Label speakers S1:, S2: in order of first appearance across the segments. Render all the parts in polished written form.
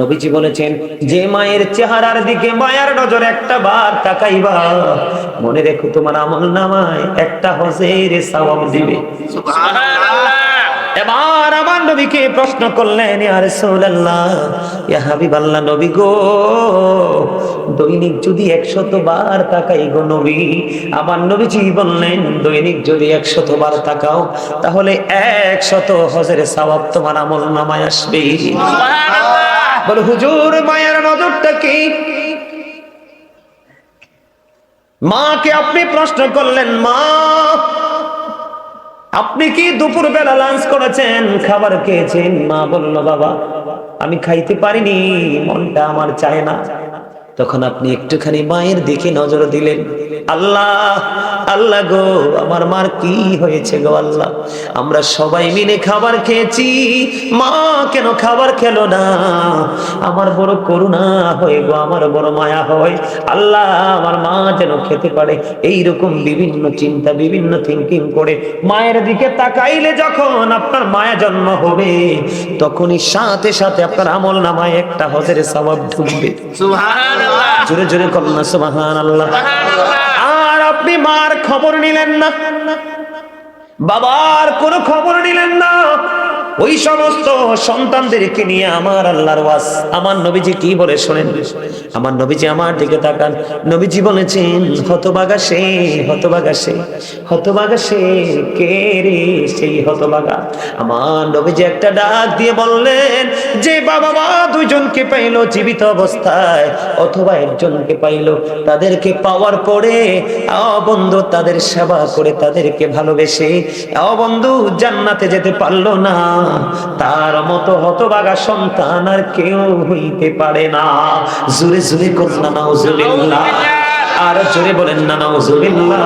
S1: নবীজি বলেছেন, যে মায়ের চেহারার দিকে মায়ার নজর একটা বার তাকাইবা, মনে রেখো তোমার আমলনামায় একটা হজের সওয়াব দিবে।
S2: সুবহানাল্লাহ।
S1: এবার আমার নবীকে প্রশ্ন করলেন, ইয়া রাসূলুল্লাহ, ইয়া হাবিবাল্লাহ, নবী গো, দৈনিক যদি 100 বার তাকাই গো নবী। আমার নবীজি বললেন, দৈনিক যদি 100 বার তাকাও, তাহলে 100 হজের সওয়াব তোমার আমলনামায় আসবে।
S2: সুবহানাল্লাহ।
S1: বলে, হুজুর মায়ের নজরটা কি? মাকে আপনি প্রশ্ন করলেন, মা আপনি কি দুপুর বেলা লাঞ্চ করেছেন, খাবার খেয়েছেন? মা বলল, বাবা আমি খাইতে পারিনি, মনটা আমার চায় না। তখন আপনি একটুখানি মায়ের দিকে নজর দিলেন। আল্লাহ আল্লাহ গো, আমার মার কি হয়েছে গো আল্লাহ? আমরা সবাই মিলে খাবার খেয়েছি, মা কেন খাবার খেলো না? আমার বড় করুণা হয় গো, আমার বড় মায়া হয়। আল্লাহ আমার মা যেন খেতে পারে। এইরকম বিভিন্ন চিন্তা, বিভিন্ন থিঙ্কিং করে মায়ের দিকে তাকাইলে যখন আপনার মায়া জন্ম হবে, তখনই সাথে সাথে আপনার আমল নামায় একটা হজের সওয়াব ঢুকবে।
S2: সুবহানাল্লাহ।
S1: জোরে জোরে কন্যা সুবহানাল্লাহ। আর আপনি মার খবর নিলেন না, বাবার কোনো খবর নিলেন না। ওই সমস্ত সন্তানদেরকে নিয়ে আমার আল্লাহর ওয়াজ আমার নবীজি কি বলে শোনেন। আমার নবীজি আমার দিকে তাকান, নবীজি বলেছেন, হতভাগা সে, হতভাগা সে, হতভাগা সে, কে রে সেই হতভাগা? আমার নবীজি একটা ডাক দিয়ে বললেন, যে বাবা মা দুইজনকে পাইলো জীবিত অবস্থায়, অথবা একজনকে পাইলো, তাদেরকে পাওয়ার পরে বন্ধু তাদের সেবা করে, তাদেরকে ভালোবেসে বন্ধু জান্নাতে যেতে পারলো না, তার মতো হতভাগা সন্তান আর কেউ হইতে পারে না। জোরে জোরে কন্যা নাউজুবিল্লাহ, আর জোরে বলেন না নাউজুবিল্লাহ।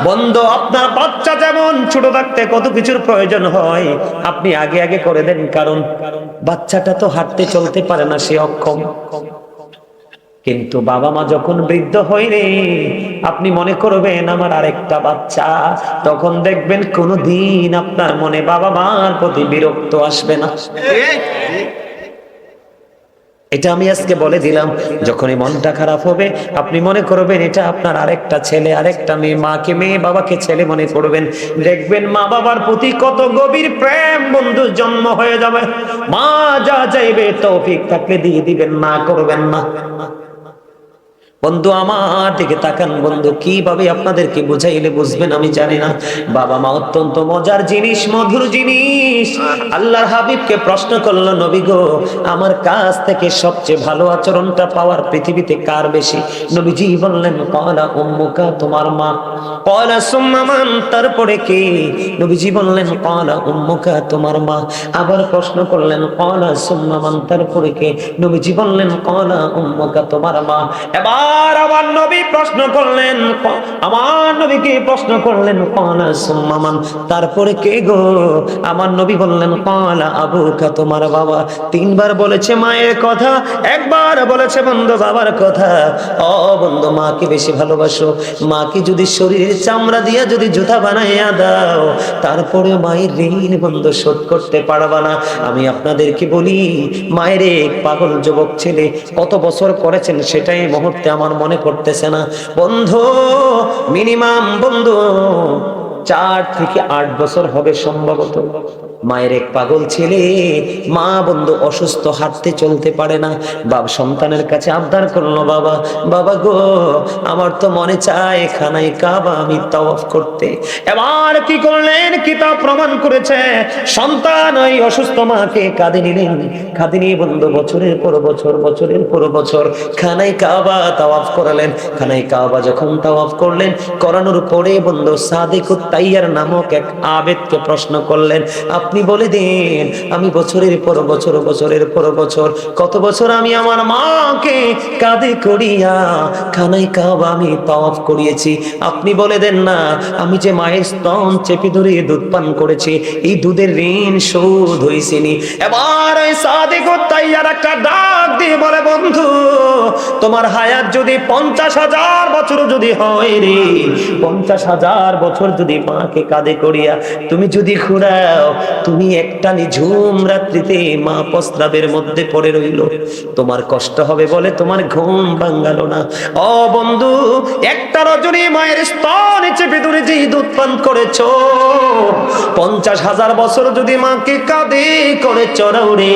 S1: বন্ধু আপনার বাচ্চা যেমন ছোট থাকতে কত কিছুর প্রয়োজন হয়, আপনি আগে আগে করে দেন, কারণ বাচ্চাটা তো হাঁটতে চলতে পারে না, সে অক্ষম। কিন্তু বাবা মা যখন বৃদ্ধ হইলে আপনি মনে করবেন আমার আরেকটা বাচ্চা, তখন দেখবেন কোনদিন আপনার মনে বাবা মার প্রতি বিরক্ত আসবে না। এটা আমি আজকে বলে দিলাম, যখনই মনটা খারাপ হবে আপনি মনে করবেন এটা আপনার আরেকটা ছেলে, আরেকটা মেয়ে। মাকে মেয়ে, বাবাকে ছেলে মনে করবেন, দেখবেন মা বাবার প্রতি কত গভীর প্রেম বন্ধু জন্ম হয়ে যাবে। মা যা চাইবে তৌফিক থাকলে দিয়ে দিবেন, না করবেন না। বন্ধু আমার দিকে তাকান, বন্ধু কিভাবে আপনাদেরকে বুঝাইলে বুঝবেন আমি জানি না। বাবা মা অত্যন্ত মজার জিনিস, মধুর জিনিস। আল্লাহর হাবিবকে প্রশ্ন করলো, নবী গো, আমার কাছ থেকে সবচেয়ে ভালো আচরণটা পাওয়ার পৃথিবীতে কার বেশি? নবীজি বললেন, ক্বালা উম্মুকা, তোমার মা। ক্বালা সুম্মা মান, তারপরে কে? নবীজি বললেন, ক্বালা উম্মুকা, তোমার মা। আবার প্রশ্ন করলেন, ক্বালা সুম্মা মান, তারপরে কে? নবীজি বললেন, ক্বালা উম্মুকা, তোমার মা। এবার আমার নবী প্রশ্ন করলেন, আমার নবীকে প্রশ্ন করলেন, ক্বালা সুম্মা মান, তারপরে কে গো? আমার নবী বললেন, ক্বালা আবুকা, তোমার বাবা। তিনবার বলেছে মায়ের কথা, একবার বলেছে বন্ধু বাবার কথা। ও বন্ধু, মাকে বেশি ভালোবাসো। মাকে যদি শরীরের চামড়া দিয়া যদি জুতা বানাইয়া দাও, তারপরে মায়ের ঋণ বন্ধু শোধ করতে পারবা না। আমি আপনাদেরকে বলি, মায়ের এক পাগল যুবক ছেলে কত বছর করেছেন সেটাই মুহূর্তে আমার মনে করতেছে না। বন্ধু মিনিমাম বন্ধু 4 থেকে 8 বছর হবে সম্ভবত। মায়ের এক পাগল ছেলে, মা বন্ধু অসুস্থ, হাঁটতে চলতে পারে না। বাবা সন্তানের কাছে আবদার করলো, বাবা বাবা গো, আমার তো মনে চায় খানায় কাবা আমি তাওয়াফ করতে। এবার কি করলেন? কিতাব প্রমাণ করেছে, সন্তান ওই অসুস্থ মাকে কাঁধে নিলেন, কাঁধে নিয়ে বন্ধু বছরের পর বছর, বছরের পর বছর খানায় কাবা তাওয়াফ করালেন। খানায় কাবা যখন তাওয়াফ করলেন, করানোর পরে বন্ধু সাদিকুত তাইয়ার নামক এক আবেদকে প্রশ্ন করলেন, আপনি বলে দিন, আমি বছরের পর বছর, বছরের পর বছর, কত বছর আমি আমার মাকে কাঁধে করিয়া খানায় কাবা আমি তাওয়াফ করিয়েছি। আপনি বলে দেন না, আমি যে মায়ের স্তন চেপে ধরে দুধ পান করেছি, এই দুধের ঋণ শোধ হইছেনি। এবার ওই সাদিকুত তাইয়ার একটা ডাক দিয়ে বলে, বন্ধু তোমার হায়াত যদি 50,000 বছর যদি হয় রে, 50,000 বছর যদি মাকে কাঁধে করিয়া তুমি যদি ঘুরাও, তুমি একটা নিঝুম রাত্রিতে মা প্রস্রাবের মধ্যে পড়ে রইল, তোমার কষ্ট হবে বলে তোমার ঘুম ভাঙালো না। ও বন্ধু, একটা রজনী মায়ের স্তনে চেপে ধরে যেই দুধ পান করেছো, 50,000 বছর যদি মাকে কাঁধে করে চড়াও রে,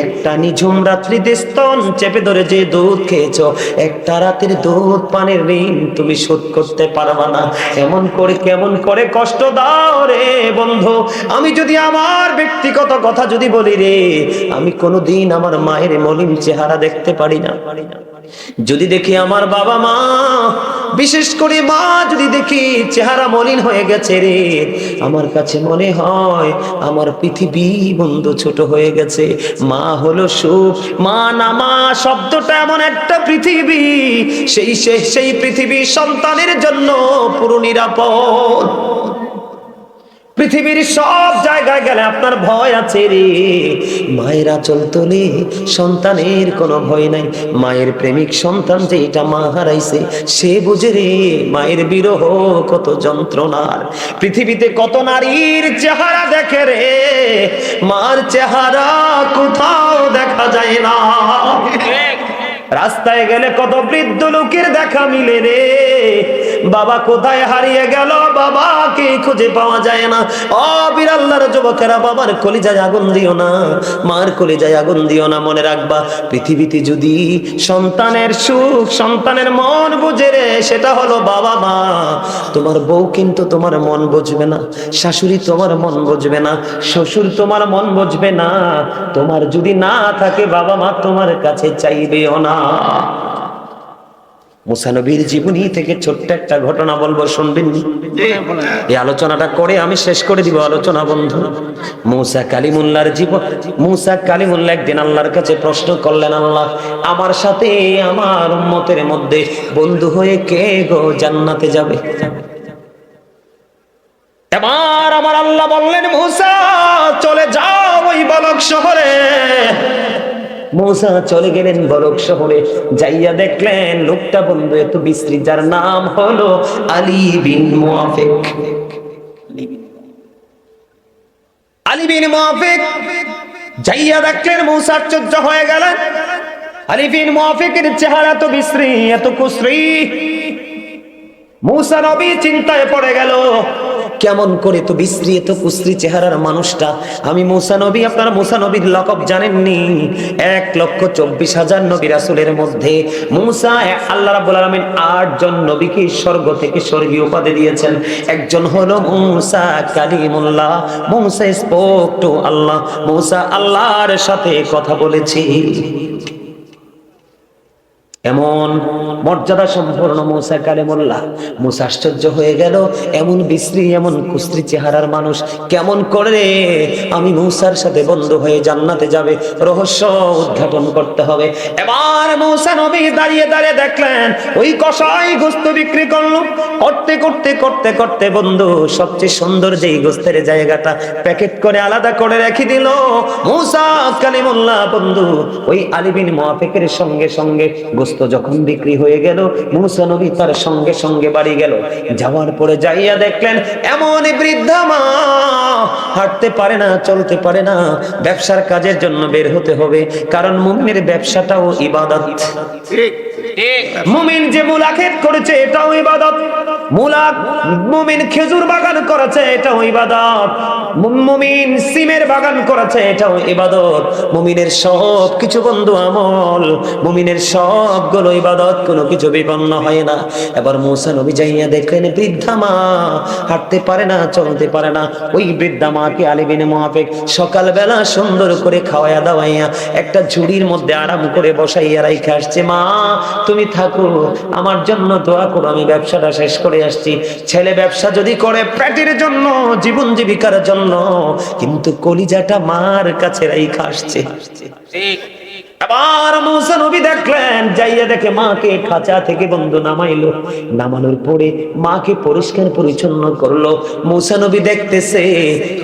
S1: একটা নিঝুম রাত্রিতে স্তন চেপে ধরে যে দুধ খেয়েছো, একটা রাতের দুধ পানের ঋণ তুমি শোধ করতে পারবা না। এমন করে কেমন করে কষ্ট দাও রে বন্ধু। আমি যদি আমার ব্যক্তিগত কথা যদি বলি রে, আমি কোনোদিন আমার মায়ের মলিন চেহারা দেখতে পারি না। যদি দেখি আমার বাবা মা, বিশেষ করে মা যদি দেখি চেহারা মলিন হয়ে গেছে রে, আমার কাছে মনে হয় আমার পৃথিবী বন্ধু ছোট হয়ে গেছে। মা হলো সুখ, মা না মা শব্দটা এমন একটা পৃথিবী, সেই পৃথিবী সন্তানের জন্য পুরো নিরাপদ। পৃথিবীর সব জায়গায় গেলে আপনার ভয় আছে রে, মায়ের আঁচল তোলে সন্তানের কোনো ভয় নাই। মায়ের প্রেমিক সন্তান যে এটা মা হারাইছে, সে বুঝে রে মায়ের বিরহ কত যন্ত্রণার। পৃথিবীতে কত নারীর চেহারা দেখে রে, মার চেহারা কোথাও দেখা যায় না। রাস্তায় গেলে কত বৃদ্ধ লোকের দেখা মিলে রে, বাবা কোথায় হারিয়ে গেল, বাবাকে খুঁজে পাওয়া যায় না। ও বিরাল্লার যুবকেরা, বাবার কলিজায় আগুন দিও না, মার কলিজায় আগুন দিও না। মনে রাখবা, পৃথিবীতে যদি সন্তানের সুখ, সন্তানের মন বুঝে রে, সেটা হলো বাবা মা। তোমার বউ কিন্তু তোমার মন বুঝবে না, শাশুড়ি তোমার মন বুঝবে না, শ্বশুর তোমার মন বুঝবে না। তোমার যদি না থাকে বাবা মা, তোমার কাছে চাইবেও না। মুসা নবীর জীবনী থেকে ছোট্ট একটা ঘটনা বলবো, শুনবেন? এই আলোচনাটা করে আমি শেষ করে দিব আলোচনা বন্ধু। মুসা কালিমুল্লাহর জীবন। মুসা কালিমুল্লাহ একদিন আল্লাহর কাছে প্রশ্ন করলেন, আল্লাহ, আমার সাথে আমার উম্মতের মধ্যে বন্ধু হয়ে কে গো জান্নাতে যাবে? এবার আমার আল্লাহ বললেন, মুসা চলে যাও ওই বলক শহরে। মুসা চলে গেলেন বলক শহরে, যাইয়া দেখলেন লোকটা বন্ধু এত বিশ্রী, যার নাম হলো আলী বিন মুআফিক। আলী বিন মুআফিক যাইয়া দেখলেন, মুসা আশ্চর্য হয়ে গেলেন। আলী বিন মুআফিকের চেহারা তো বিশ্রী, এত কুশ্রী। মুসা নবী চিন্তায় পড়ে গেল, কেমন করে তো বিশ্রী, এত কুশ্রী চেহারার মানুষটা। আমি মুসা নবী, আপনারা মুসা নবীর লকব জানেননি? 1,24,000 নবী রাসূলের মধ্যে মুসা, আল্লাহ রাব্বুল আলামিন 8 জন নবীকে স্বর্গ থেকে স্বর্গীয় উপাধি দিয়েছেন। একজন হলো মুসা কালিমুল্লাহ, মুসা স্পোক টু আল্লাহ, মুসা আল্লাহর সাথে কথা বলেছি। এমন মর্যাদা সম্পন্ন মুসা কালিমুল্লাহ। মুসা আশ্চর্য হয়ে গেল, এমন বিশ্রী, এমন কুশ্রী চেহারার মানুষ কেমন করে আমি মুসার সাথে বন্ধু হয়ে জান্নাতে যাবে? রহস্য উদ্ঘাটন করতে হবে। এবার মুসা নবী দাঁড়িয়ে দাঁড়িয়ে দেখলেন ওই কসাই গোস্ত বিক্রি করলো। করতে করতে করতে করতে বন্ধু সবচেয়ে সুন্দর যেই গোস্তের জায়গাটা প্যাকেট করে আলাদা করে রেখে দিল। মুসা কালিমুল্লাহ বন্ধু ওই আলী বিন মুআফিকের সঙ্গে সঙ্গে গোস্ত যখন বিক্রি হয়ে গেল, মুসা নবী তার সঙ্গে সঙ্গে বাড়ি গেল। যাওয়ার পরে যাইয়া দেখলেন এমন বৃদ্ধা মা, হাঁটতে পারে না, চলতে পারে না। ব্যবসার কাজের জন্য বের হতে হবে, কারণ মুমিনের ব্যবসাটাও ইবাদত। ঠিক ঠিক, মুমিন যে মূলা ক্ষেত করেছে এটাও ইবাদত। মূলা মুমিন খেজুর বাগান করেছে এটাও ইবাদত। মুমিন সিমের বাগান করেছে এটাও ইবাদত। মুমিনের সব কিছু বন্ধু আমল, মুমিনের সবগুলো ইবাদত, কোনো কিছু বিপন্ন হয় না। এবার মুসা নবী যাইয়া দেখলেন বৃদ্ধা মা হাঁটতে পারে না, চলতে পারে না। ওই বৃদ্ধা মাকে আলী বিন মুআফিক সকালবেলা সুন্দর করে খাওয়াইয়া দাওয়াইয়া একটা ঝুড়ির মধ্যে আরাম করে বসাইয়া রাইখা আসছে। মা তুমি থাকো, আমার জন্য দোয়া করো, আমি ব্যবসাটা শেষ করে আসছি। ছেলে ব্যবসা যদি করে পেটের জন্য, জীবন জীবিকার জন্য, কিন্তু কলিজাটা মার কাছে রাইখা আসছে। আবার মূসা নবী দেখলেন, যাইয়া দেখে মাকে খাঁচা থেকে বন্ধু নামাইলো, নামানোর পরে মাকে পরিষ্কার পরিচ্ছন্ন করলো। মূসা নবী দেখতেছে,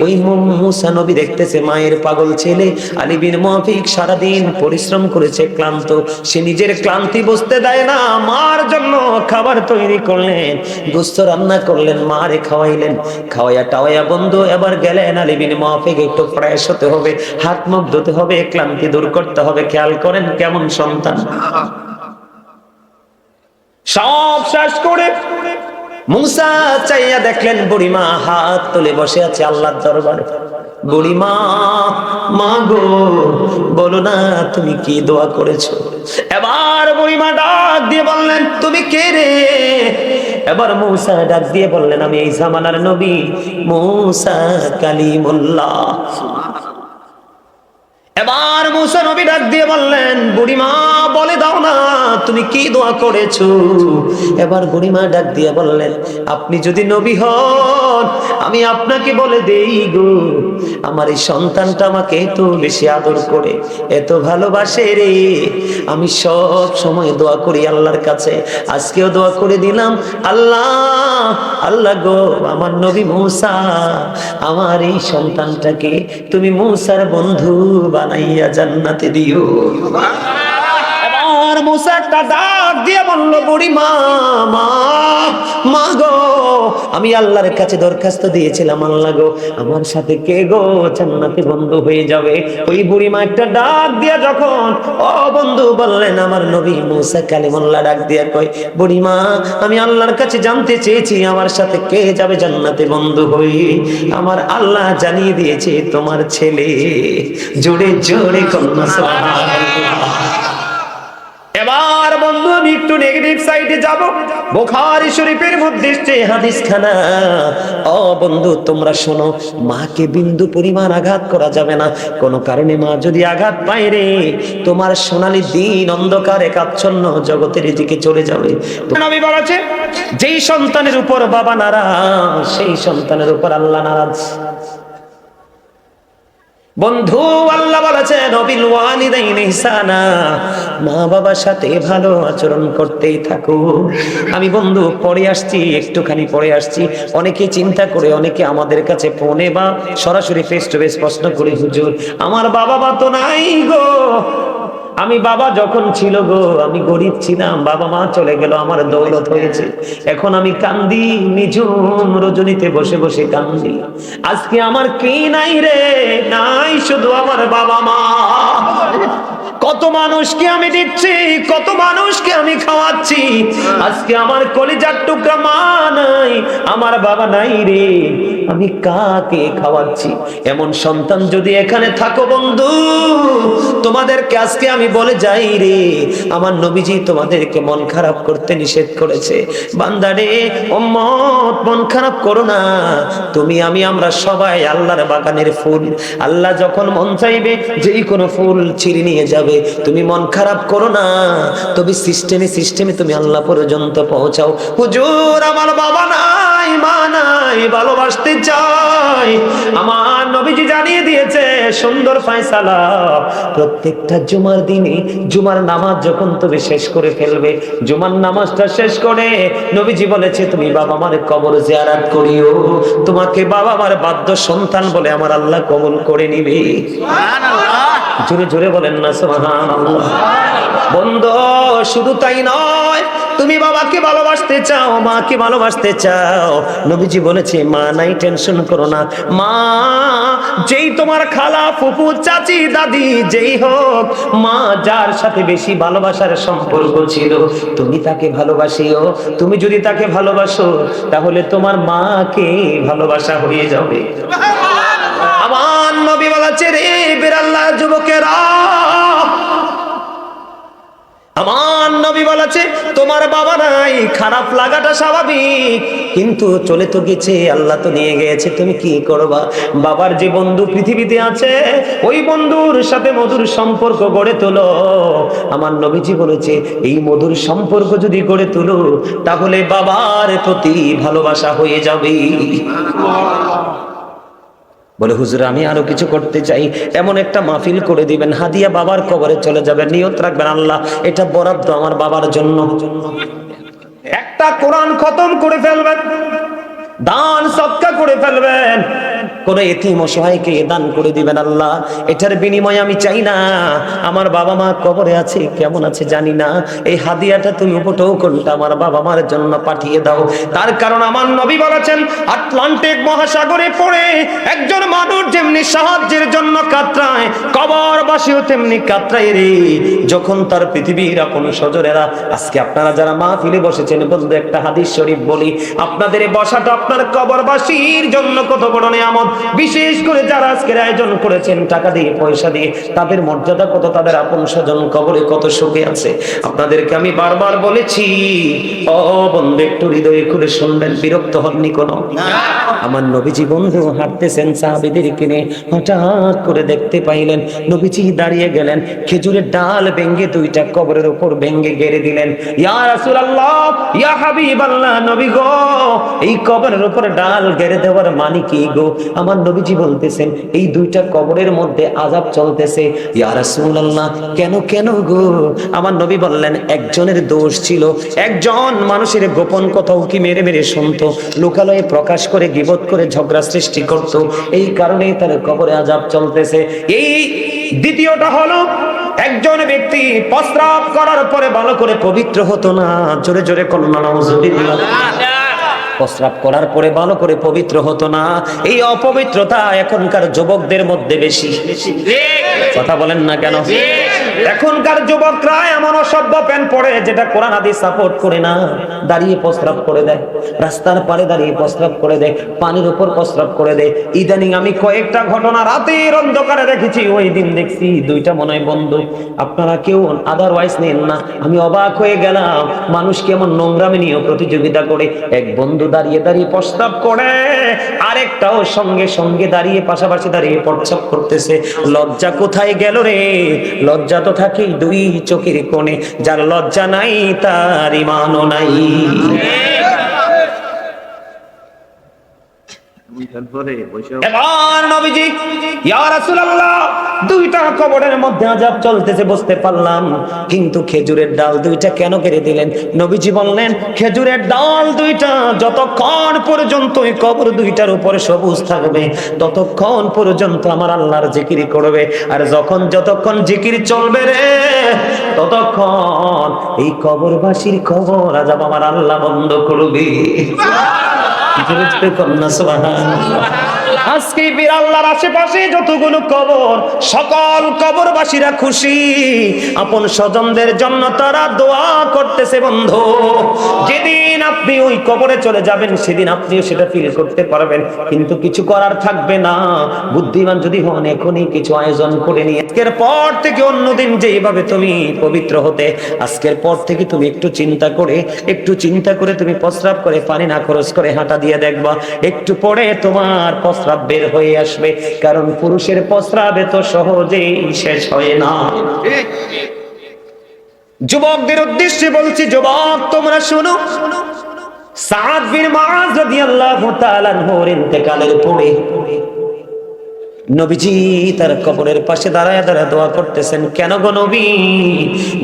S1: ওই মূসা নবী দেখতেছে মায়ের পাগল ছেলে আলী বিন মুআফিক সারাদিন পরিশ্রম করেছে, ক্লান্ত, সে নিজের ক্লান্তি বুঝতে দেয় না, মার জন্য খাবার তৈরি করলেন, গোশত রান্না করলেন, মারে খাওয়াইলেন, খাওয়াইয়া টাওয়াইয়া বন্ধু এবার গেলেন আলী বিন মুআফিক একটু ফ্রেশ হতে হবে, হাত মুখ ধুতে হবে, ক্লান্তি দূর করতে হবে। খেয়াল করেন কেমন সন্তান। সব শেষ করে মূসা চাইয়া দেখলেন বুড়িমা হাত তুলে বসে আছে আল্লাহর দরবারে। বুড়িমা, মা গো, বলো না তুমি কি দোয়া করেছো? এবার বুড়িমা ডাক দিয়ে বললেন, তুমি কে রে? এবার মূসা ডাক দিয়ে বললেন, আমি এই জামানার নবী মূসা কালিমুল্লাহ। এবার মূসা নবী ডাক দিয়ে বললেন, বুড়িমা বলে দাও না তুমি কি দোয়া করেছো? এবার বুড়িমা ডাক দিয়ে বললেন, আপনি যদি নবী হন আমি আপনাকে বলে দেই গো, আমার এই সন্তানটা আমাকে এত বেশি আদর করে, এত ভালোবাসে রে, আমি সব সময় দোয়া করি আল্লাহর কাছে, আজকেও দোয়া করে দিলাম, আল্লাহ আল্লাহ গো, আমার নবী মূসা, আমার এই সন্তানটাকে তুমি মূসার বন্ধু বানাইয়া জান্নাতে দিও। এবার মূসা একটা ডাক দিয়ে বলল, বুড়িমা, মা গো, আমি আল্লাহর কাছে দরখাস্ত দিয়েছিলাম, আল্লাহ গো, আমার সাথে কে গো জান্নাতে বন্ধু হয়ে যাবে? ওই বুড়িমা একটা ডাক দিয়া যখন ও বন্ধু বললেন আমার নবী মূসা কালিমুল্লাহ, ডাক দিয়া কয়, বুড়িমা আমি আল্লাহর কাছে জানতে চেয়েছি আমার সাথে কে যাবে জান্নাতে বন্ধু হয়ে, আমার আল্লাহ জানিয়ে দিয়েছে তোমার ছেলে। জোরে জোরে কন্যা সুবহানাল্লাহ। এবার বন্ধু আমি একটু নেগেটিভ সাইডে যাব। বুখারী শরীফের মধ্যে হাদিস খানা, ও বন্ধু তোমরা শোনো, মাকে বিন্দু পরিমাণ আঘাত করা যাবে না, কোন কারণে মা যদি আঘাত পায় রে, তোমার সোনালী দিন অন্ধকারে কাচ্ছন্ন জগতের দিকে চলে যাবে। নবী বলেছে, যেই সন্তানের উপর বাবা নারাজ সেই সন্তানের উপর আল্লাহ নারাজ। বন্ধু আল্লাহ বলেছেন, বিল ওয়ালিদাইনি ইহসানা, মা বাবার সাথে ভালো আচরণ করতেই থাকো। আমি বন্ধু পড়ে আসছি, একটুখানি পড়ে আসছি, অনেকে চিন্তা করে, অনেকে আমাদের কাছে ফোনে বা সরাসরি ফেস টু ফেস প্রশ্ন করে, হুজুর আমার বাবা মা তো নাই গো, আমি বাবা যখন ছিল গো আমি গরিব ছিলাম, বাবা মা চলে গেল, আমার দৌলত হয়েছে, এখন আমি কান্দি, নিঝুম রজনীতে বসে বসে কান্দি, আজকে আমার কি নাই রে, নাই শুধু আমার বাবা মা। কত মানুষকে আমি দিচ্ছি, কত মানুষকে আমি খাওয়াচ্ছি, আজকে আমার কলিজার টুকরা মা নাই, আমার বাবা নাই রে, আমি কাকে খাওয়াচ্ছি? এমন সন্তান যদি এখানে থাকো বন্ধু, তোমাদেরকে আজকে আমি বলে যাই রে, আমার নবীজি তোমাদেরকে মন খারাপ করতে নিষেধ করেছে। বান্দারে উম্মত মন খারাপ করো না, তুমি আমি আমরা সবাই আল্লাহর বাগানের ফুল, আল্লাহ যখন মন চাইবে যেই কোনো ফুল ছিঁড়ে নিয়ে যাবে, তুমি মন খারাপ করো না, তবে সিস্টেমে তুমি আল্লাহ পর্যন্ত পৌঁছাও। হুজুর আমার বাবা নাই মা নাই, ভালোবাসতে চাই, আমার নবীজি জানিয়ে দিয়েছে সুন্দর ফয়সালা, প্রত্যেকটা জুমার দিনে জুমার নামাজ যখন তুমি শেষ করে ফেলবে, জুমার নামাজটা শেষ করে নবীজি বলেছে তুমি বাবা মার কবর জিয়ারত করিও, তোমাকে বাবা মার বাধ্য সন্তান বলে আমার আল্লাহ কবুল করে নিবে। সুবহানাল্লাহ, জোরে জোরে বলেন না সুবহানাল্লাহ। বন্ধু শুধু তাই নয়, তুমি বাবাকে ভালোবাসতে চাও, মাকে ভালোবাসতে চাও, নবীজি বলেছে মা নাই টেনশন করো না, মা যেই তোমার খালা ফুফু চাচি দাদি যেই হোক, মা যার সাথে বেশি ভালোবাসার সম্পর্ক ছিল তুমি তাকে ভালোবাসিও, তুমি যদি তাকে ভালোবাসো তাহলে তোমার মাকে ভালোবাসা হয়ে যাবে। আমার নবী বলেছে রে বেরাল্লাহ যুবকেরা, আমার নবী বলেছে তোমার বাবা নাই, খারাপ লাগাটা স্বাভাবিক, কিন্তু চলে তো গেছে, আল্লাহ তো নিয়ে গেছে, তুমি কি করবা? বাবার যে বন্ধু পৃথিবীতে আছে ওই বন্ধুর সাথে মধুর সম্পর্ক গড়ে তোলো। আমার নবীজি বলেছে এই মধুর সম্পর্ক যদি গড়ে তোলো তাহলে বাবার প্রতি ভালোবাসা হয়ে যাবে। বলে হুজুর আমি আরো কিছু করতে চাই, এমন একটা মাহফিল করে দিবেন, হাদিয়া বাবার কবরে চলে যাবে, নিয়ত রাখবেন আল্লাহ এটা বরাদ্দ আমার বাবার জন্য। একটা কোরআন খতম করে ফেলবেন, দান সদকা করে ফেলবেন, কোন এতিম অসহায়কে দান করে দিবেন আল্লাহ, এটার বিনিময়ে আমি চাই না আমার বাবা মা কবরে আছে কেমন আছে জানি না, এই হাদিয়াটা তুমি উপটৌকনটা আমার বাবা মার জন্য পাঠিয়ে দাও। তার কারণ আমার নবী বলেছেন আটলান্টিক মহাসাগরে পড়ে একজন মানুষ যেমনি সাহায্যের জন্য কাতরায়, কবরবাসীও তেমনি কাতরায় রে, যখন তার পৃথিবীর আপন স্বজনেরা। আজকে আপনারা যারা মাহফিলে বসেছেন বন্ধু একটা হাদিস শরীফ বলি, আপনাদের এই বসাটা আপনার কবরবাসীর জন্য কত বড় নিয়ামত। বিশেষ করে যারা আজকের আয়োজন করেছেন টাকা দিয়ে পয়সা দিয়ে, তাদের মর্যাদা কত, তাদের আপন স্বজন কবরে কত সুখে আছে। আপনাদেরকে আমি বারবার বলেছি ও বন্ধু একটু হৃদয়ে খুলে শুনবেন, বিরক্ত হননি কোনো। আমার নবীজি বন্ধু হাঁটতেছেন সাহাবীদের কিনে, হঠাৎ করে দেখতে পাইলেন নবীজি দাঁড়িয়ে গেলেন, খেজুরের ডাল ভেঙ্গে দুইটা কবরের উপর ভেঙ্গে গেড়ে দিলেন। ইয়া রাসূলুল্লাহ ইয়া হাবিবাল্লাহ, নবী গো এই কবরের উপর ডাল গেড়ে দেওয়ার মানে কি গো? আমার নবীজি বলতেছেন এই দুইটা কবরের মধ্যে আযাব চলতেছে। ইয়া রাসূলুল্লাহ কেন কেন গো? আমার নবী বললেন একজনের দোষ ছিল, একজন মানুষের গোপন কথাও কি মেরে মেরে শুনতো, লোকালয়ে প্রকাশ করে গীবত করে ঝগড়া সৃষ্টি করত, এই কারণেই তার কবরে আযাব চলতেছে। এই দ্বিতীয়টা হলো একজন ব্যক্তি প্রস্রাব করার পরে ভালো করে পবিত্র হতো না, জোরে জোরে কন্যা নাউজুবিল্লাহ, প্রস্রাব করার পরে ভালো করে পবিত্র হতো না। এই অপবিত্রতা এখনকার যুবকদের মধ্যে বেশি, কথা বলেন না কেন? এখনকার যুবকরা এমন অসভ্য প্যান্ট পরে যেটা কোরআন হাদিস সাপোর্ট করে না, দাঁড়িয়ে প্রস্রাব করে দেয়, রাস্তার পাড়ে দাঁড়িয়ে প্রস্রাব করে দেয়, পানির উপর প্রস্রাব করে দেয়। ইদানিং আমি কয়েকটা ঘটনা রাতের অন্ধকারে দেখেছি, ওই দিন দেখছি দুইটা মনে হয় বন্ধু, আপনারা কেউ আদারওয়াইজ নেন না, আমি অবাক হয়ে গেলাম মানুষ কেমন নোংরামি নিয়ে প্রতিযোগিতা করে। এক বন্ধু দাঁড়িয়ে দাঁড়িয়ে প্রস্রাব করে, আরেকটাও সঙ্গে সঙ্গে দাঁড়িয়ে পাশাপাশি দাঁড়িয়ে প্রস্রাব করতেছে। লজ্জা কোথায় গেল রে? লজ্জা তো থাকে দুই চোখের কোণে, যার লজ্জা নাই তার ঈমানও নাই। এবার নবীজি ইয়া রাসূলুল্লাহ দুইটা কবরের মধ্যে আযাব চলতেছে বুঝতে পারলাম, কিন্তু খেজুরের ডাল দুইটা কেন কেড়ে দিলেন? নবীজি বললেন খেজুরের ডাল দুইটা যতক্ষণ পর্যন্ত ওই কবর দুইটার উপরে সবুজ থাকবে ততক্ষণ পর্যন্ত আমার আল্লাহর জিকির করবে, আর যতক্ষণ জিকির চলবে রে ততক্ষণ এই কবরবাসীর কবর আযাব আমার আল্লাহ বন্ধ করবে। আজকে বীর আল্লাহর আশেপাশে যতগুলো কবর, সকল কবরবাসীরা খুশি, আপন স্বজনদের জন্য তারা দোয়া করতেছে। বন্ধু যেদিন আপনি ওই কবরে চলে যাবেন সেদিন আপনিও সেটা ফিল করতে পারবেন, কিন্তু কিছু করার থাকবে না। বুদ্ধিমান যদি হন এখনই কিছু আয়োজন করে নিয়ে আজকের পর থেকে অন্যদিন যেভাবে তুমি পবিত্র হতে, আজকের পর থেকে তুমি একটু চিন্তা করে তুমি প্রস্রাব করে পানি না খরচ করে হাঁটা দিয়ে দেখবা, একটু পরে তোমার প্রস্রাব বের হয়ে আসবে, কারণ পুরুষের প্রস্রাবে তো সহজেই শেষ হয় না। যুবকদের উদ্দেশ্যে বলছি, যুবক তোমরা শোনো, সাদ বিন মুআয রাদিয়াল্লাহু তাআলা আনহুর ইন্তেকালের পরে নবীজি তার কবরের পাশে দাঁড়ায় দাঁড়ায় দোয়া করতেছেন। কেন গো নবী?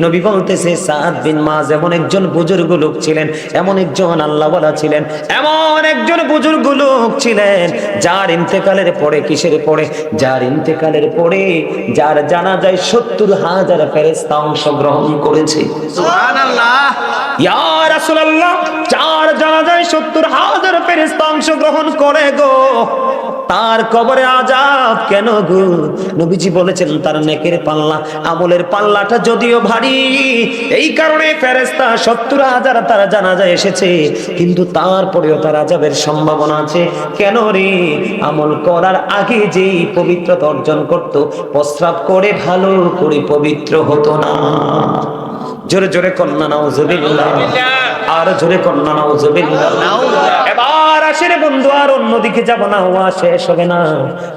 S1: নবী বলতেছে সাদ বিন মুআয এমন একজন বুজুর্গ লোক ছিলেন, এমন একজন আল্লাহওয়ালা ছিলেন, এমন একজন বুজুর্গ লোক ছিলেন যার ইন্তেকালের পরে, কিসের পরে? যার ইন্তেকালের পরে যার জানাজায় ৭০,০০০ ফেরেশতা অংশগ্রহণ করেছে।
S2: সুবহানাল্লাহ।
S1: ইয়া রাসূলুল্লাহ যার জানাজায় ৭০,০০০ ফেরেশতা অংশগ্রহণ করে গো, তার কবরে আযাব কেন গো? নবীজি বলেছেন তার নেকের পাল্লা, আমলের পাল্লাটা যদিও ভারী, এই কারণে ফেরেশতা ৭০,০০০ তার জানাজায় এসেছে, কিন্তু তারপরেও তার আযাবের সম্ভাবনা আছে। কেন রে? আমল করার আগে যেই পবিত্রতা অর্জন করত, প্রস্রাব করে ভালো করে পবিত্র হতো না। জোরে জোরে কন্যা নাউজুবিল্লাহ, আর জোরে কন্যা নাউজুবিল্লাহ। এবার আসেন বন্ধু, আর অন্যদিকে যাব না, ওয়া শেষ হবে না।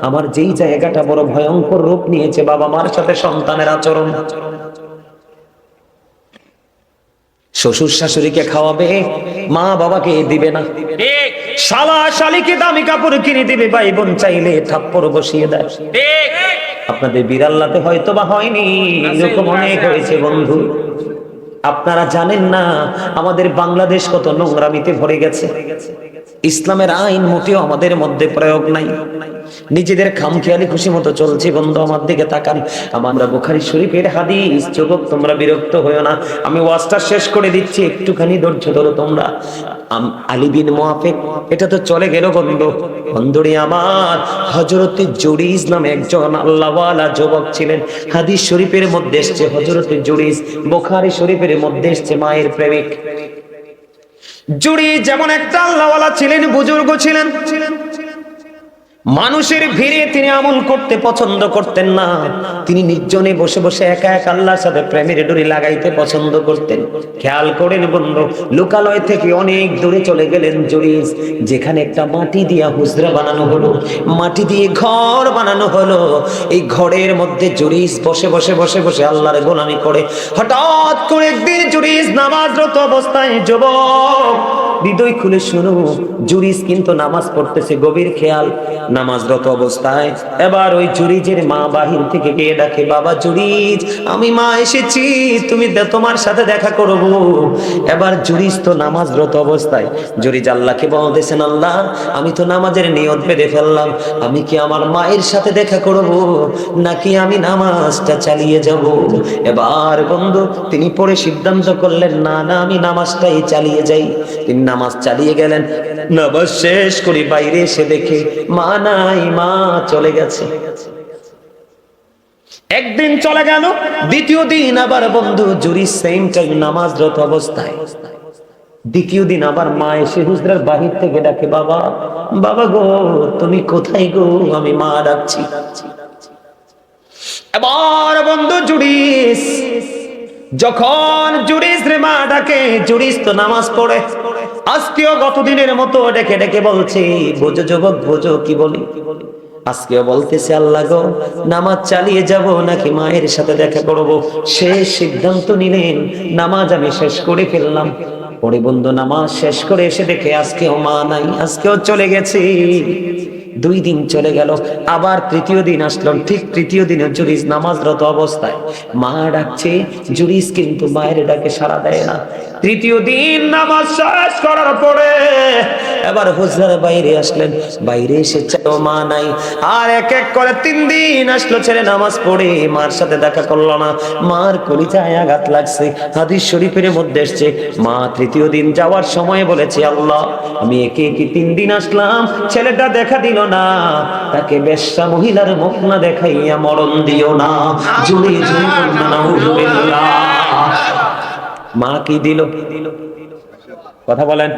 S1: আমার যেই জায়গাটা বড় ভয়ঙ্কর রূপ নিয়েছে বাবা মার সাথে সন্তানের আচরণ। শ্বশুর শাশুড়িকে খাওয়াবে, মা বাবাকে দিবে না।
S2: ঠিক
S1: শালা শালিকে দামি কাপড় কিনে দিবে, ভাই বোন চাইলে থাপ্পড় বসিয়ে দেয়।
S2: ঠিক
S1: আপনাদের বিড়াল্লাতে হয়তো বা হয়নি, এরকম অনেক হয়েছে বন্ধু। আপনারা জানেন না আমাদের বাংলাদেশ কত নোংরামিতে ভরে গেছে। ইসলামের আইন মোটেও আমাদের মধ্যে প্রয়োগ নাই। নিজেদের খামখেয়ালি খুশি মতো চলছে। বন্ধু আমার দিকে তাকান, আমরা বুখারী শরীফের হাদিস, যুবক তোমরা বিরক্ত হয়ো না, আমি ওয়াজটা শেষ করে দিচ্ছি, একটুখানি ধৈর্য ধরো তোমরা। আলী বিন মুআফিক, এটা তো চলে গেল বন্ধু। বন্ধুরে আমার, হযরতে জুরিজ নামে একজন আল্লাহওয়ালা যুবক ছিলেন। হাদিস শরীফের মধ্যে এসেছে হযরতে জুরিজ, বুখারী শরীফের মধ্যে এসেছে মায়ের প্রেমিক। জুরিজ যেমন একটা আল্লাহওয়ালা ছিলেন, বুজুর্গ ছিলেন, মানুষের ভিড়ে তিনি আমল করতে পছন্দ করতেন না। তিনি নির্জনে বসে বসে একা একা আল্লাহর সাথে প্রেমের ডোরি লাগাইতে পছন্দ করতেন। খেয়াল করেন বন্ধু, লোকালয় থেকে অনেক দূরে চলে গেলেন জুরিজ, যেখানে একটা মাটি দিয়া হুজরা বানানো হলো, মাটি দিয়ে ঘর বানানো হলো। এই ঘরের মধ্যে জুরিজ বসে বসে বসে বসে আল্লাহর গোলামি করে। হঠাৎ করে একদিন জুরিজ নামাজরত অবস্থায়, যুবক হৃদয় খুলে শুনো, জুরিজ কিন্তু নামাজ পড়তেছে, গভীর খেয়াল, নামাজরত অবস্থায়। এবার ওই জুরিজের মা বাহির থেকে গিয়ে ডাকে, বাবা জুরিজ, আমি মা এসেছি, তুমি তোমার সাথে দেখা করব। এবার জুরিজ তো নামাজরত অবস্থায়, জুরিজ আল্লাহকে বলতেছেন, আল্লাহ আমি তো নামাজের নিয়ত বেঁধে ফেললাম, আমি কি আমার মায়ের সাথে দেখা করব নাকি আমি নামাজটা চালিয়ে যাব? এবার বন্ধু তিনি পরে সিদ্ধান্ত করলেন, না না আমি নামাজটাই চালিয়ে যাই। তিনি নামাজ চালিয়ে গেলেন। নামাজ শেষ করে বাইরে এসে দেখে মা নাই, মা চলে গেছে। একদিন চলে গেল, দ্বিতীয় দিন আবার বন্ধু জুরিজ সেম টাইম নামাজরত অবস্থায়। দ্বিতীয় দিন আবার মা এসে হুজরার বাহির থেকে ডাকে, বাবা বাবা গো তুমি কোথায় গো, আমি মা ডাকছি। এবার বন্ধু জুরিজ, যখন জুরিজ রে মা ডাকে, জুরিজ তো নামাজ পড়ে। আজকেও গতদিনের মতো ডেকে ডেকে বলছে, বোঝো যুবক বোঝো কি বলি। আজকেও বলতেছে, আল্লাহ গো নামাজ চালিয়ে যাব নাকি মায়ের সাথে দেখা করব। শেষ সিদ্ধান্ত নিলেন, নামাজ আমি শেষ করে ফেললাম। পরে বন্ধু নামাজ শেষ করে এসে দেখে আজকেও মা নাই, আজকেও চলে গেছে। 2 দিন চলে গেল, আবার তৃতীয় দিন আসলো। ঠিক তৃতীয় দিনে জুরিজ নামাজরত অবস্থায়, মা ডাকছে, জুরিজ কিন্তু মায়ের ডাকে সাড়া দেয় না। তৃতীয় দিন নামাজ শেষ করার পরে এবার হুজরার বাইরে আসলেন, বাইরে এসে চাও মা নাই। আর এক এক করে 3 দিন আসলো, ছেলে নামাজ পড়ে মার সাথে দেখা করলো না। মার কলিজায় আঘাত লাগছে। হাদিস শরীফের মধ্যে এসেছে, মা তৃতীয় দিন যাওয়ার সময় বলেছে, আল্লাহ আমি একে একে 3 দিন আসলাম, ছেলেটা দেখা দিল না, তাকে বেশ্যা মহিলার মুখ না দেখাইয়া মরণ দিও না। জুড়ে জুড়ে বলনা নাউজুবিল্লাহ। মা কি দিল? কথা বলেন।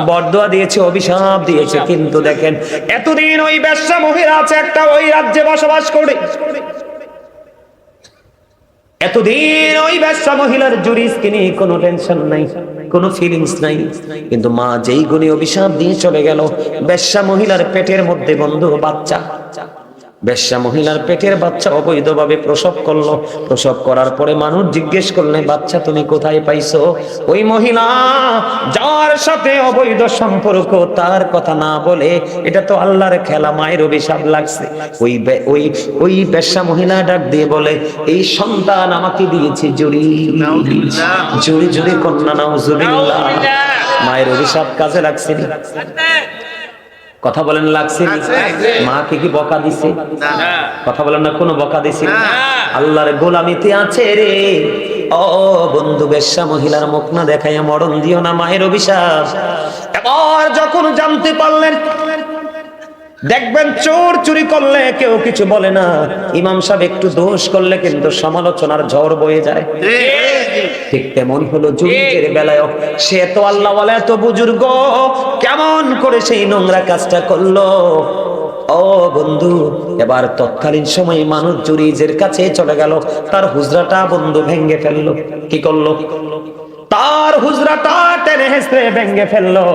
S1: বরদোয়া দিয়েছে, অভিশাপ দিয়েছে। কিন্তু দেখেন এতদিন ওই বেশ্যা মহিলা আছে একটা, ওই রাজ্যে বসবাস করে। এতদিন ওই বেশ্যা মহিলার জুরিজকে নিয়ে কোনো টেনশন নাই, কোনো ফিলিংস নাই। কিন্তু মা যেই গুণে অভিশাপ দিয়ে চলে গেল, বেশ্যা মহিলার পেটের মধ্যে বন্ধু বাচ্চা। বেশ্যা মহিলার পেটের বাচ্চা অবৈধভাবে প্রসব করলো। প্রসব করার পরে মানুষ জিজ্ঞেস করলে, বাচ্চা তুমি কোথায় পাইছো? ওই মহিলা যার সাথে অবৈধ সম্পর্ক তার কথা না বলে, এটা তো আল্লাহর খেলা, মায়ের অভিশাপ লাগছে। ওই বেশ্যা মহিলা ডাক দিয়ে বলে, এই সন্তান আমাকে দিয়েছে জুরি জুরি জুরি কন্যা নাউজুবিল্লাহ। মায়ের অভিশাপ কাজে লাগছে না? কথা বলেন, লাগছে? মাকে কি বকা দিছে? কথা বলেন না, কোনো বকা দিছে? আল্লাহর গোলামিতে আছে রে। ও বন্ধু, বেশ্যা মহিলার মুখ না দেখাইয়া মরণ দিও না, মায়ের অভিশাপ। এবার যখন জানতে পারলেন, দেখবেন চোর চুরি করলে কেউ কিছু বলে না, ইমাম সাহেব একটু দোষ করলে কিন্তু সমালোচনার ঝড় বয়ে যায়। ঠিক তেমন হলো জুরিজের বেলায়। সে তো আল্লাহওয়ালা, এত বুজুর্গ, কেমন করে সেই নোংরা কাজটা করলো? ও বন্ধু, এবার তৎকালীন সময়ে মানুষ জুরিজের কাছে চলে গেল, তার হুজরাটা বন্ধু ভেঙে ফেললো। কি করলো? তার হুজরাটা টেনে হেসড়ে ভেঙে ফেললো।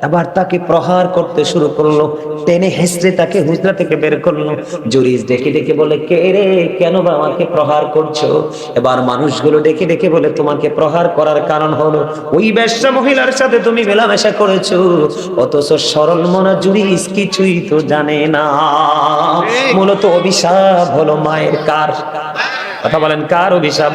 S1: এবার তাকে প্রহার করতে শুরু করলো, টেনে হেসড়ে তাকে হুজরা থেকে বের করলো। জুরিস ডেকে ডেকে বলে, কে রে, কেন বা আমাকে প্রহার করছো? এবার মানুষগুলো ডেকে ডেকে বলে, তোমাকে প্রহার করার কারণ হলো ওই বেশ্যা মহিলার সাথে তুমি মেলামেশা করেছো। অথচ সরল মনা জুরিস কিছুই তো জানে না। মূলত অভিশাপ হলো মায়ের। কার কথা বলেন, কার অভিশাপ?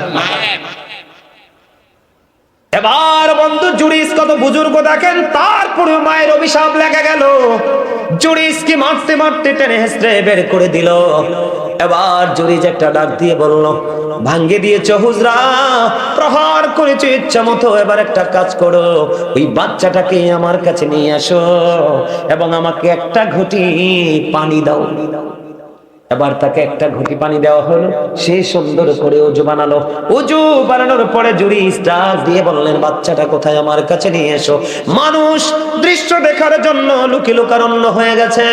S1: এবার বন্ধু জুরিস কত বুজুর্গ দেখেন, তারপরে মায়ের অভিশাপ লেগে গেল। জুরিস কি মারতে মারতে টেনে হেসড়ে বের করে দিল। এবার জুরিস একটা ডাক দিয়ে বলল, ভাঙ্গে দিয়েছ হুজরা, প্রহার করেছো ইচ্ছা মতো, এবার একটা কাজ করো, ওই বাচ্চাটাকে আমার কাছে নিয়ে আসো এবং আমাকে একটা ঘটি পানি দাও। এবার তাকে একটা ঘটি পানি দেওয়া হলো, সে সুন্দর করে ওযু বানালো। ওযু বানানোর পরে জুরিস ডাক দিয়ে বললেন, বাচ্চাটা কোথায়, আমার কাছে নিয়ে এসো। মানুষ দৃশ্য দেখার জন্য লুকিলুকারণ্য হয়ে গেছে।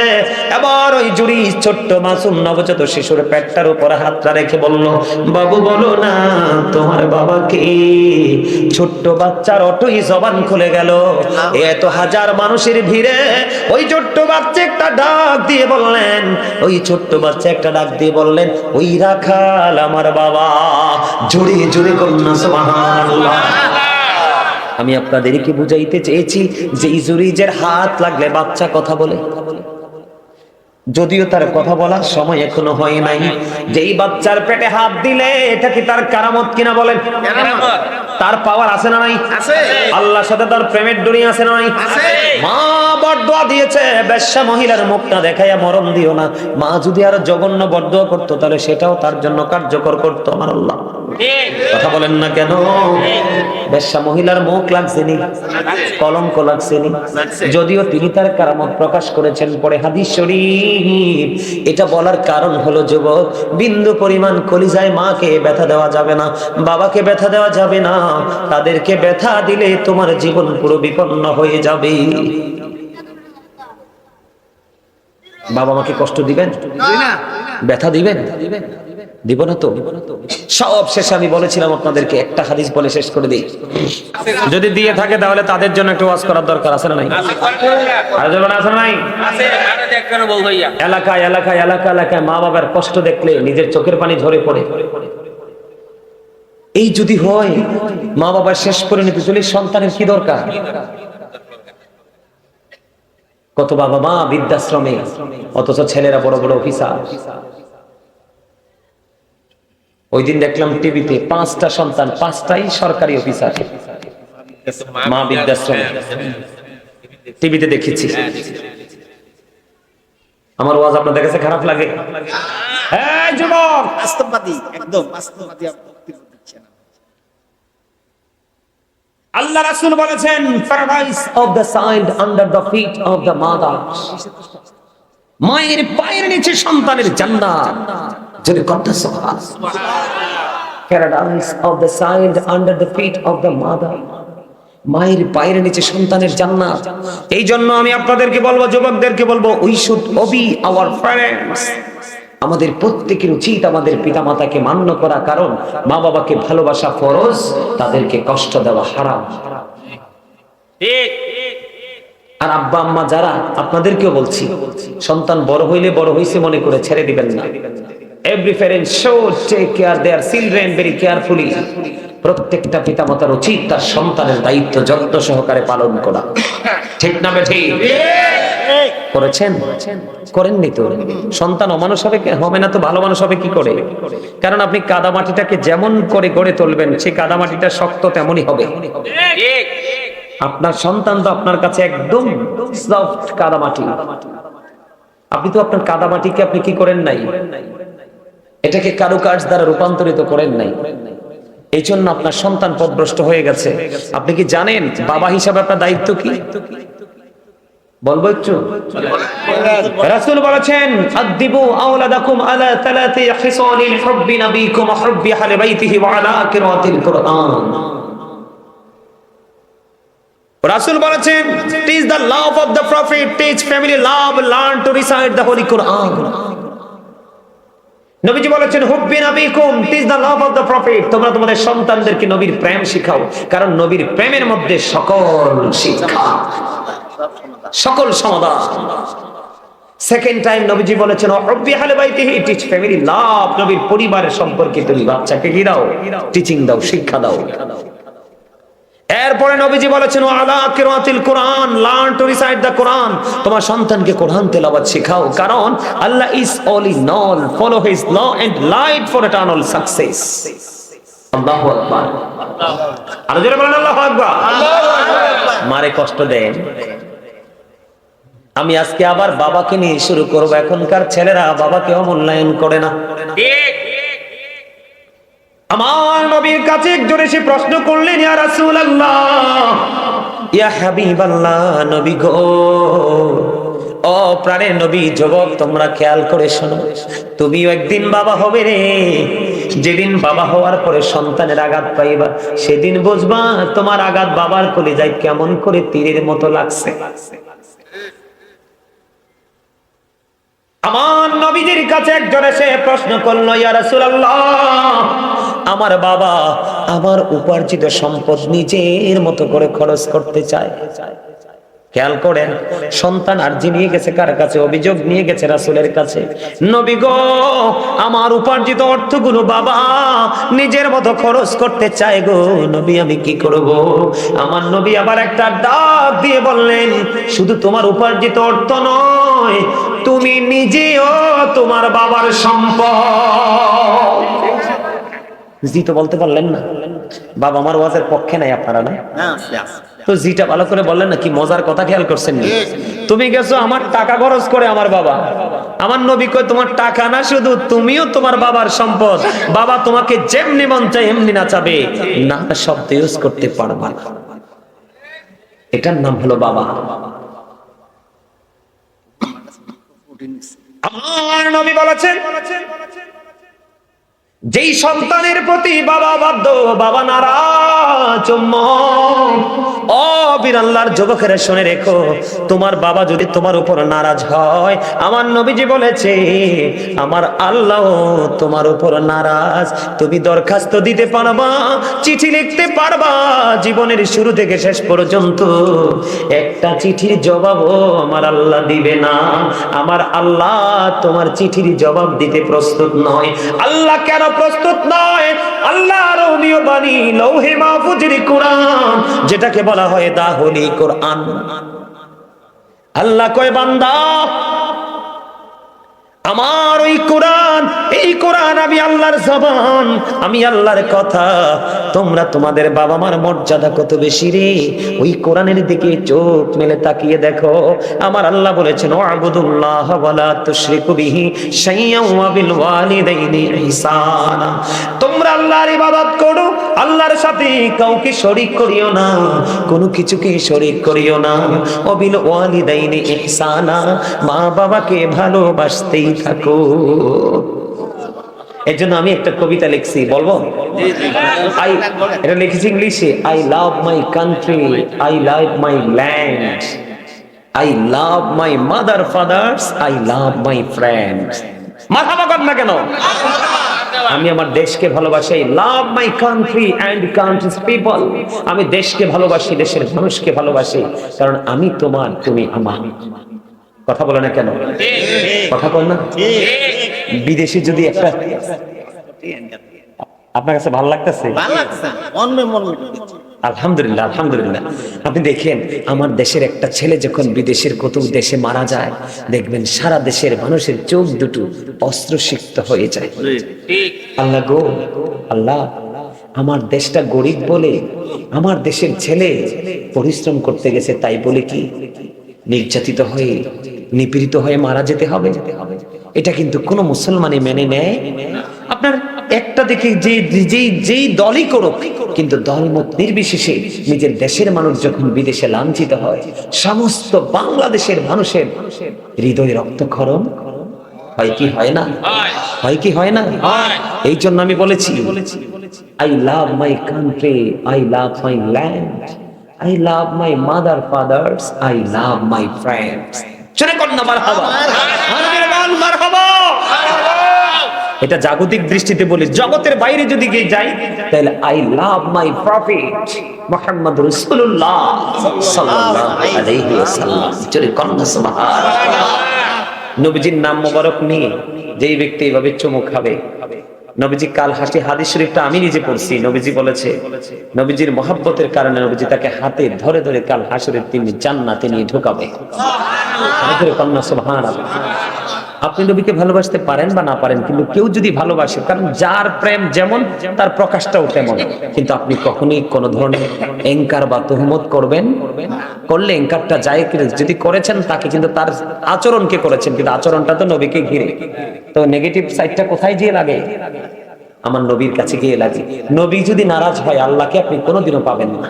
S1: এবার ওই জুরিস ছোট্ট মাসুম নবজাত শিশুর পেটটার উপর হাতটা রেখে বলল, বাবু বলো না তোমার বাবা কে? ছোট্ট বাচ্চার অটই জবান খুলে গেল। এত হাজার মানুষের ভিড়ে ওই ছোট্ট বাচ্চা একটা ডাক দিয়ে বললেন, ওই ছোট্ট বাচ্চা একটা ডাক দিয়ে বললেন, ওই রাখাল আমার বাবা। জোরে জোরে কন্যা সুবহানাল্লাহ। আমি আপনাদেরকে বুঝাইতে চেয়েছি যে জুরিজের হাত লাগলে বাচ্চা কথা বলে, যদিও তার কথা বলার সময় এখনো হয় নাই। যেই বাচ্চার পেটে হাত দিলে এটা কি তার কারামত কিনা বলেন? তার পাওয়ার আছে না নাই? আল্লাহর সাথে তার প্রেমের ডুরি আছে না নাই? মা বরদোয়া দিয়েছে, বেশ্যা মহিলার মুখটা দেখাইয়া মরণ দিও না। মা যদি আরো জঘন্য বরদোয়া করতো তাহলে সেটাও তার জন্য কার্যকর করতো আমার আল্লাহ। কথা বলেন না কেন? বেশ্যা মহিলার মুখ লাগছেনি, কলঙ্ক লাগছেনি, যদিও তিনি তার কারামত প্রকাশ করেছেন। পরে হাদিস শরীফ এটা বলার কারণ হলো, যুবক, বিন্দু পরিমাণ কলিজায় মাকে ব্যথা দেওয়া যাবে না, বাবাকে ব্যথা দেওয়া যাবে না। তাদেরকে ব্যথা দিলে তোমার জীবন পুরো বিপন্ন হয়ে যাবে। বাবা মাকে কষ্ট দিবেন? ব্যথা দিবেন? দিব না তো। সব শেষে আমি বলেছিলাম আপনাদেরকে একটা হাদিস বলে শেষ করে দিই, যদি দিয়ে থাকে তাহলে তাদের জন্য একটু ওয়াজ করার দরকার আছে না নাই? এলাকায় এলাকায় এলাকা এলাকায় মা বাবার কষ্ট দেখলে নিজের চোখের পানি ঝরে পড়ে। এই যদি হয় মা বাবার শেষ পরিণতি চলে, সন্তানের কি দরকার? কত বাবা মা বৃদ্ধাশ্রমে, অথচ ছেলেরা বড় বড় অফিসার। ওই দিন দেখলাম টিভিতে 5টা সন্তান, 5টাই সরকারি অফিসার, মা বৃদ্ধাশ্রমে, টিভিতে দেখেছি। আমার ওয়াজ আপনাদের কাছে খারাপ লাগে? হ্যাঁ যুবক,
S3: বাস্তববাদী, একদম বাস্তববাদী।
S1: আল্লাহ রাসূল বলেছেন, paradise of the side under the feet of the mother. মায়ের পায়ের নিচে সন্তানের জান্নাত। যদি কথা সুবহানাল্লাহ। Paradise of the side under the feet of the mother. মায়ের পায়ের নিচে সন্তানের জান্নাত। এই জন্য আমি আপনাদেরকে বলবো, যুবকদেরকে বলবো, we should Obi our parents. আমাদের প্রত্যেকের উচিত আমাদের পিতামাতাকে মান্য করা, কারণ মা বাবাকে ভালোবাসা ফরজ, তাদেরকে কষ্ট দেওয়া হারাম। আর আব্বা আম্মা যারা, আপনাদেরকেও বলছি, সন্তান বড় হইলে বড় হইছে মনে করে ছেড়ে দিবেন না। Every parent should take care their children very carefully. প্রত্যেকটা পিতামাতার উচিত তার সন্তানের দায়িত্ব যত্ন সহকারে পালন করা। ঠিক না বেঠিক? করেছেন? করেননি তো? সন্তান অমানুষ হবে না তো ভালো মানুষ হবে কি করে? কারণ আপনি কাদামাটিটাকে যেমন করে গড়ে তুলবেন, সেই কাদামাটিটা শক্ত তেমনই হবে। আপনার সন্তান তো আপনার কাছে একদম সফট কাদামাটি। আপনি তো আপনার কাদামাটিকে আপনি কি করেন নাই, এটাকে কারুকার্য দ্বারা রূপান্তরিত করেন নাই। এই জন্য আপনার সন্তান পথভ্রষ্ট হয়ে গেছে। আপনি কি জানেন বাবা হিসাবে আপনার দায়িত্ব কি? বলবো একটু। রাসূল বলেছেন, আদিবু আওলাদাকুম আলা তালাতি খিসালিল হুব্বি নবিকুম হুব্বি আহলি বাইতিহি ওয়া আলা কিরাতিল কুরআন। রাসূল বলেছেন, teach the love of the prophet, teach family love, learn to recite the holy Quran. নবীজি বলেছেন, হুব্বি নবিকুম, teach the love of the prophet। তোমরা তোমাদের সন্তানদেরকে নবীর প্রেম শিখাও, কারণ নবীর প্রেমের মধ্যে সকল শিক্ষা। সকল সমাধান। সেকেন্ড টাইম নবীজি বলেছেন রব্বি আহলে বাইতিহি, টিচ ফ্যামিলি লাভ। নবীর পরিবারের সম্পর্কে তুমি বাচ্চাকে কি দাও? টিচিং দাও, শিক্ষা দাও। এরপরে নবীজি বলেছেন আলা কিরাতিল Quran, learn to recite the Quran. তোমার সন্তানকে কোরআন তেলাওয়াত শেখাও, কারণ Allah is all in all, follow his law and light for eternal success. আল্লাহু আকবার। আর জোরে বলেন আল্লাহু আকবার। মারে কষ্ট দেন। আমি আজকে আবার বাবাকে নিয়ে শুরু করব। এখনকার ছেলেরা বাবাকে অমূল্যায়ন করে না।
S2: ঠিক।
S1: আমার নবীর কাছে একজন এসে প্রশ্ন করলেন, ইয়া রাসূলুল্লাহ, ইয়া হাবিবাল্লাহ, নবী গো, ও প্রাণের নবী, যুবক তোমরা খেয়াল করে শোনো, তুমিও একদিন বাবা হবে রে। যেদিন বাবা হওয়ার পরে সন্তানের আঘাত পাইবা, সেদিন বুঝবা তোমার আঘাত বাবার কলিজায় কেমন করে তীরের মতো লাগছে। আমার নবীজির কাছে একজন এসে প্রশ্ন করলো, ইয়া রাসূলুল্লাহ, আমার বাবা আমার উপার্জিত সম্পদ নিজের মতো করে খরচ করতে চায়। খেয়াল করেন, সন্তান আরজি নিয়ে গেছে কার কাছে? অভিযোগ নিয়ে গেছে রাসূলের কাছে। নবী গো, আমার উপার্জিত অর্থগুলো বাবা নিজের মতো খরচ করতে চায় গো নবী, আমি কি করব? আমার নবী আবার একটা ডাক দিয়ে বললেন, শুধু তোমার উপার্জিত অর্থ নয়, তুমি নিজেও তোমার বাবার সম্পদ। জি তো বলতে পারলেন না? বাবা আমার ওয়াজের পক্ষে নাই আপনারা, না? তো জিটা ভালো করে বললেন না। কি মজার কথা খেয়াল করছেন? তুমি গেছো আমার টাকা খরচ করে আমার বাবা। আমার নবী কয় তোমার টাকা না, শুধু তুমিও তোমার বাবার সম্পদ। বাবা তোমাকে যেমনি মন চায় এমনি নাচাবে, না শব্দ ইউজ করতে পারবা না। এটার নাম হলো বাবা। আমার নবী বলেছেন, যেই সন্তানের প্রতি বাবা বাধ্য, বাবা নারাজ, ও বীর আল্লাহর যুবকেরা শুনে রেখো, তোমার বাবা যদি তোমার উপর নারাজ হয়, আমার নবীজি বলেছে আমার আল্লাহ তোমার উপর নারাজ। তুমি দরখাস্ত দিতে পারবা, চিঠি লিখতে পারবা, জীবনের শুরু থেকে শেষ পর্যন্ত একটা চিঠির জবাবও আমার আল্লাহ দিবে না। আমার আল্লাহ তোমার চিঠির জবাব দিতে প্রস্তুত নয়। আল্লাহ কেন প্রস্তুত নয়? আল্লাহর রহমীয় বাণী লৌহে মাহফুজের কোরআন, যেটাকে বলা হয় দা হোলি কোরআন। আল্লাহ কয় বান্দা, আমার ওই কোরআন, এই কোরআন আমি আল্লাহর জবান, আমি আল্লাহর কথা। তোমরা তোমাদের বাবা মার মর্যাদা কত বেশি রে, ওই কোরআনের দিকে চোখ মেলে তাকিয়ে দেখো। আমার আল্লাহ বলেছেন ওয়াবুদুল্লাহ ওয়ালা তুশরিকু বিহি শাইয়্যান ওয়া বিল ওয়ালিদাইনি ইহসানা। তোমরা আল্লাহর ইবাদত করো, আল্লাহর সাথে কাউকে শরীক করিও না, কোনো কিছুকে শরীক করিও না। ওয়া বিল ওয়ালিদাইনি ইহসানা, মা বাবাকে ভালোবাসতেই থাকো। এর জন্য আমি একটা কবিতা লিখছি, বলবো? এটা লিখেছি ইংলিশে। I love my country, I love my land, I love my mother fathers, I love my friends. মাথা বাগান না কেন? আমি আমার দেশকে ভালোবাসি। Love my country and countries people. আমি দেশকে ভালোবাসি, দেশের মানুষকে ভালোবাসি, কারণ আমি তোমার, তুমি আমার। কথা বলে না কেন? কথা বল না। বিদেশে যদি একটা, আপনার কাছে ভালো লাগতেছে? আলহামদুলিল্লাহ, আলহামদুলিল্লাহ। আপনি দেখেন, আমার দেশের একটা ছেলে যখন বিদেশের কত দেশে মারা যায়, দেখবেন সারা দেশের মানুষের চোখ দুটো অস্ত্রসিক্ত হয়ে যায়। আল্লাহ গো, আল্লাহ, আমার দেশটা গরিব বলে আমার দেশের ছেলে পরিশ্রম করতে গেছে, তাই বলে কি নির্যাতিত হয়ে, নিপীড়িত হয়ে মারা যেতে হবে? এটা কিন্তু কোনো মুসলমানই মেনে নেয়। আপনার একটা দেখে যেই দলই করুক, কিন্তু দলমত নির্বিশেষে নিজের দেশের মানুষ যখন বিদেশে লাঞ্ছিত হয়, সমস্ত বাংলাদেশের মানুষের হৃদয়ে রক্তক্ষরণ হয় কি হয় না? হয় কি হয় না? এই জন্য আমি বলেছি, I love my country, I love my land, I love my mother, fathers, I love my friends. চলে কন্যা মারহাবা, মারহাবা, মারহাবা। এটা জাগতিক দৃষ্টিতে বলি, জগতের বাইরে যদি গিয়ে যাই তাহলে I love my prophet Muhammad রাসূলুল্লাহ সাল্লাল্লাহু আলাইহি ওয়াসাল্লাম। চলে কন্যা সুবহানাল্লাহ। নবীজির নাম মোবারক নিয়ে যেই ব্যক্তি এইভাবে চুমু খাবে, নবীজি কাল হাসি হাদিস শরীফটা আমি নিজে পড়ছি, নবীজি বলেছে নবীজির মহব্বতের কারণে নবীজি তাকে হাতে ধরে ধরে কাল হাসরের তিনি জান্নাতে নিয়ে ঢোকাবে। কন্যা সুবহানাল্লাহ। আপনি নবীকে ভালোবাসতে পারেন বা না পারেন, কিন্তু কেউ যদি ভালোবাসে, কারণ যার প্রেম যেমন তার প্রকাশটাও তেমন। কিন্তু আপনি কখনোই কোন ধরনের এনকার বা তুহমত করবেন, করলে এনকারটা যায়, যদি করেছেন তাকে কিন্তু তার আচরণকে করেছেন, কিন্তু আচরণটা তো নবীকে ঘিরে। তো নেগেটিভ সাইডটা কোথায় গিয়ে লাগে? আমার নবীর কাছে গিয়ে লাগে। নবী যদি নারাজ হয় আল্লাহকে আপনি কোনোদিনও পাবেন না।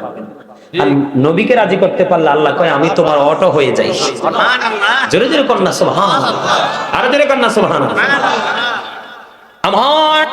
S1: আর নবীকে রাজি করতে পারলে আল্লাহ কয় আমি তোমার অটো হয়ে যাই। জোরে জোরে কন্যা সুবহানাল্লাহ। আর জোরে কন্যা সুবহানাল্লাহ। আমার